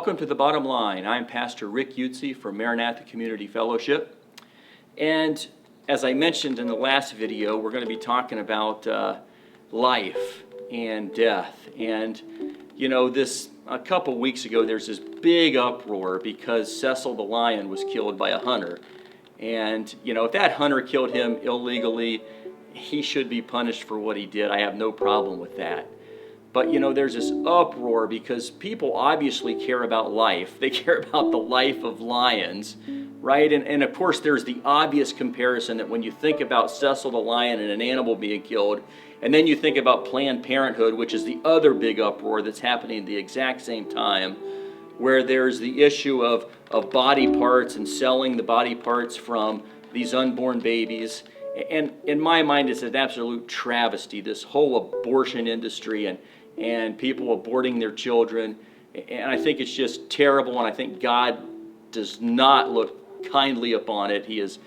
Welcome to The Bottom Line. I'm Pastor Rick Yutzy from Maranatha Community Fellowship. And as I mentioned in the last video, we're going to be talking about life and death. And, you know, a couple weeks ago, there's this big uproar because Cecil the lion was killed by a hunter. And, you know, if that hunter killed him illegally, he should be punished for what he did. I have no problem with that. But, you know, there's this uproar because people obviously care about life. They care about the life of lions, right? And of course, there's the obvious comparison that when you think about Cecil the lion and an animal being killed, and then you think about Planned Parenthood, which is the other big uproar that's happening at the exact same time, where there's the issue of body parts and selling the body parts from these unborn babies. And in my mind, it's an absolute travesty, this whole abortion industry and people aborting their children. And I think it's just terrible, and I think God does not look kindly upon it. He is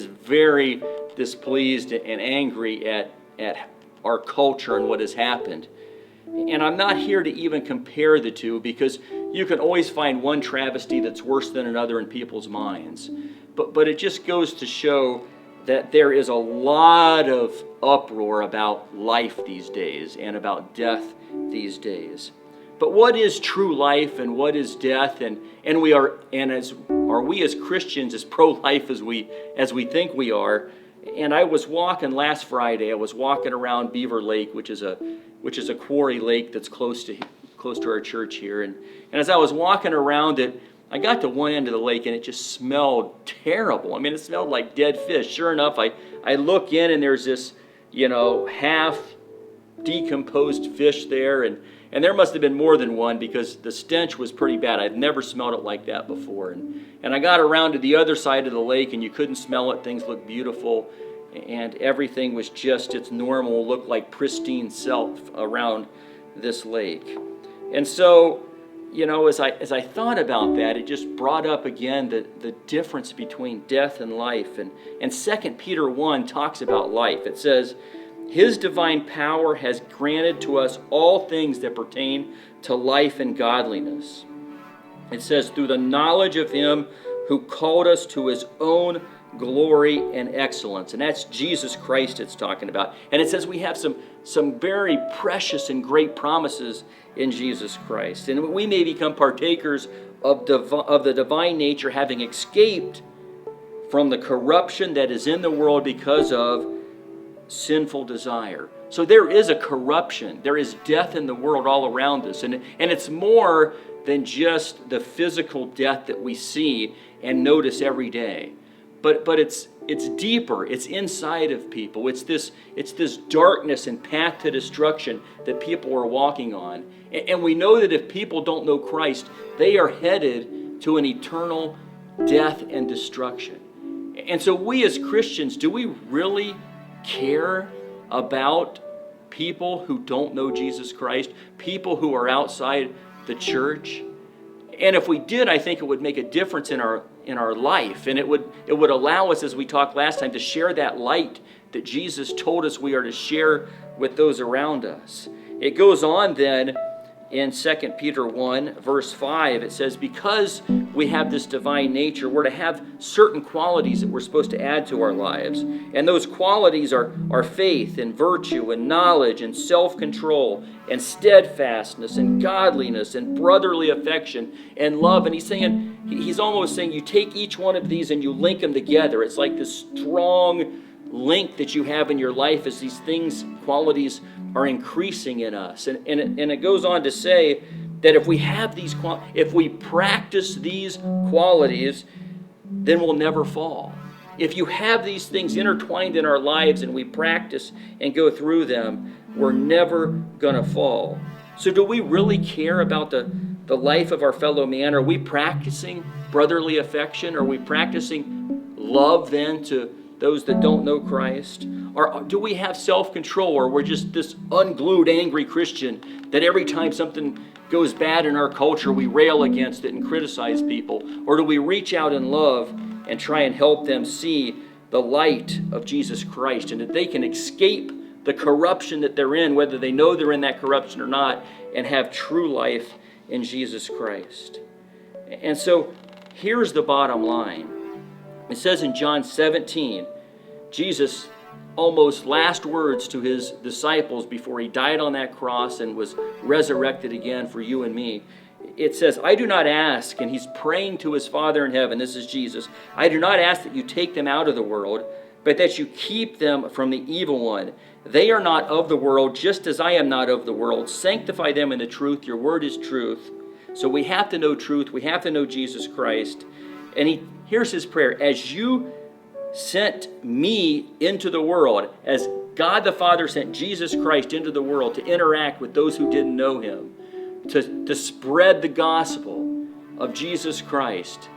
very displeased and angry at our culture and what has happened. And I'm not here to even compare the two, because you can always find one travesty that's worse than another in people's minds. But it just goes to show that there is a lot of uproar about life these days and about death these days. But what is true life and what is death? Are we as Christians as pro-life as we think we are? And I was walking last Friday. I was walking around Beaver Lake, which is a quarry lake that's close to our church here. And as I was walking around it, I got to one end of the lake and it just smelled terrible. I mean, it smelled like dead fish. Sure enough, I look in and there's this, half decomposed fish there, and there must have been more than one, because the stench was pretty bad. I'd never smelled it like that before. And I got around to the other side of the lake and you couldn't smell it. Things looked beautiful and everything was just its normal, looked like pristine self around this lake. And so, as I thought about that, it just brought up again the difference between death and life. And 2 Peter 1 talks about life. It says, His divine power has granted to us all things that pertain to life and godliness. It says, through the knowledge of Him who called us to His own glory and excellence. And that's Jesus Christ it's talking about. And it says we have some very precious and great promises in Jesus Christ. And we may become partakers of the divine nature, having escaped from the corruption that is in the world because of sinful desire. So there is a corruption. There is death in the world all around us. And it's more than just the physical death that we see and notice every day. But it's deeper. It's inside of people. It's this darkness and path to destruction that people are walking on. And we know that if people don't know Christ, they are headed to an eternal death and destruction. And so we as Christians, do we really care about people who don't know Jesus Christ, people who are outside the church? And if we did, I think it would make a difference in our life, and it would allow us, as we talked last time, to share that light that Jesus told us we are to share with those around us. It goes on then in 2 Peter 1, verse 5, it says, because we have this divine nature, we're to have certain qualities that we're supposed to add to our lives. And those qualities are faith and virtue and knowledge and self-control and steadfastness and godliness and brotherly affection and love. And he's almost saying you take each one of these and you link them together. It's like this strong link that you have in your life as these qualities are increasing in us. And it goes on to say that if we have if we practice these qualities, then we'll never fall. If you have these things intertwined in our lives and we practice and go through them, we're never going to fall. So do we really care about the life of our fellow man? Are we practicing brotherly affection? Are we practicing love then to those that don't know Christ? Or do we have self-control, or we're just this unglued, angry Christian that every time something goes bad in our culture, we rail against it and criticize people? Or do we reach out in love and try and help them see the light of Jesus Christ, and that they can escape the corruption that they're in, whether they know they're in that corruption or not, and have true life in Jesus Christ? And so here's the bottom line. It says in John 17, Jesus' almost last words to his disciples before he died on that cross and was resurrected again for you and me. It says, I do not ask, and he's praying to his Father in heaven, this is Jesus, I do not ask that you take them out of the world, but that you keep them from the evil one. They are not of the world, just as I am not of the world. Sanctify them in the truth. Your word is truth. So we have to know truth. We have to know Jesus Christ. And here's his prayer. As you sent me into the world, as God the Father sent Jesus Christ into the world to interact with those who didn't know him, to spread the gospel of Jesus Christ,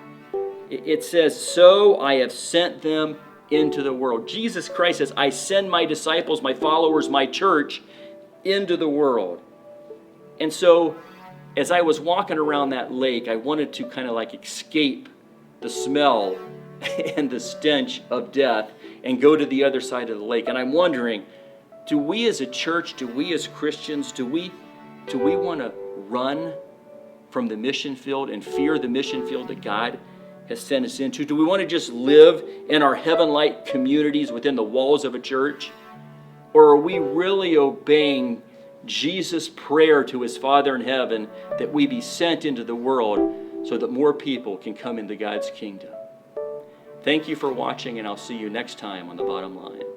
it says, so I have sent them into the world. Jesus Christ says, I send my disciples, my followers, my church into the world. And so as I was walking around that lake, I wanted to kind of like escape the smell and the stench of death and go to the other side of the lake. And I'm wondering, do we as a church, do we as Christians, do we want to run from the mission field and fear the mission field that God has sent us into? Do we want to just live in our heaven-like communities within the walls of a church? Or are we really obeying Jesus' prayer to his Father in heaven that we be sent into the world so that more people can come into God's kingdom? Thank you for watching, and I'll see you next time on The Bottom Line.